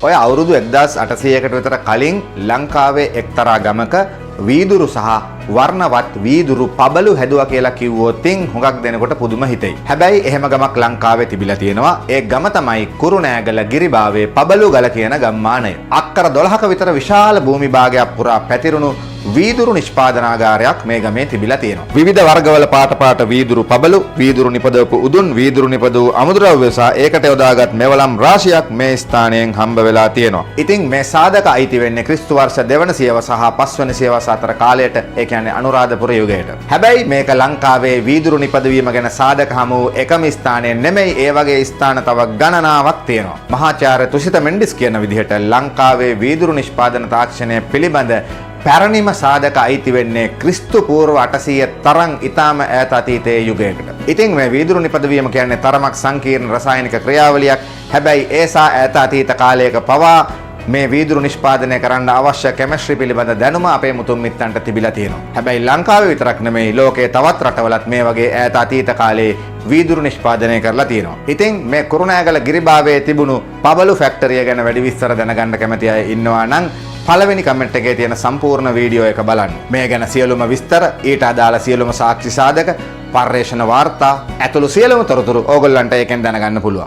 ඔය අවුරුදු 1800කට විතර කලින් ලංකාවේ එක්තරා ගමක වීදුරු සහ වර්ණවත් වීදුරු පබළු හැදුවා කියලා කිව්වොත් හුඟක් දෙනකොට පුදුම හිතෙයි. හැබැයි එහෙම ගමක් ලංකාවේ තිබිලා තියෙනවා. ඒ ගම තමයි කුරුණෑගල ගිරිබාවේ පබළු ගල කියන ගම්මානය. අක්කර 12ක විතර විශාල භූමි භාගයක් පුරා පැතිරුණු වීදුරු නිෂ්පාදනාගාරයක් මේ ගමේ තිබිලා තියෙනවා. විවිධ වර්ගවල පාට වීදුරු පබළු, වීදුරු නිපදවපු උදුන්, වීදුරු නිපදවූ අමුද්‍රව්‍ය සහ ඒකට යොදාගත් මෙවලම් රාශියක් මේ ස්ථානයෙන් හම්බ වෙලා තියෙනවා. ඉතින් මේ සාධක අයිති වෙන්නේ ක්‍රිස්තු වර්ෂ 2 වන සියවස සහ 5 වන සියවස අතර කාලයට, ඒ කියන්නේ අනුරාධපුර යුගයට. හැබැයි මේක ලංකාවේ වීදුරු නිපදවීම ගැන සාධක හමු එකම ස්ථානය නෙමෙයි, ඒ වගේ ස්ථාන තව ගණනාවක් තියෙනවා. මහාචාර්ය තුෂිත මෙන්ඩිස් කියන විදිහට ලංකාවේ වීදුරු නිෂ්පාදන තාක්ෂණය පිළිබඳ පැරණිම සාධක අයිති වෙන්නේ ක්‍රිස්තු පූර්ව 800 තරම් ඉතාම ඈත අතීතයේ යුගයකට. ඉතින් මේ වීදුරු නිපදවීම කියන්නේ තරමක් සංකීර්ණ රසායනික ක්‍රියාවලියක්. හැබැයි ඒසා ඈත අතීත කාලයක පවා මේ වීදුරු නිෂ්පාදනය කරන්න අවශ්‍ය කෙමිස්ට්‍රි පිළිබඳ දැනුම අපේ මුතුන් මිත්තන්ට තිබිලා තියෙනවා. හැබැයි ලංකාවේ විතරක් නෙමෙයි, ලෝකයේ තවත් රටවලත් මේ වගේ ඈත අතීත කාලේ වීදුරු නිෂ්පාදනය කරලා තියෙනවා. ඉතින් මේ කුරුණෑගල ගිරිබාවේ තිබුණු පබළු ෆැක්ටරිය ගැන වැඩි විස්තර දැනගන්න කැමති අය ඉන්නවා නම් පළවෙනි කමෙන්ට් එකේ තියෙන සම්පූර්ණ වීඩියෝ එක බලන්න. මේ ගැන සියලුම විස්තර, ඊට අදාළ සියලුම සාක්ෂි සාධක, පර්යේෂණ වාර්තා ඇතුළු සියලුම තොරතුරු ඕගොල්ලන්ට ඒකෙන් දැනගන්න පුළුවන්.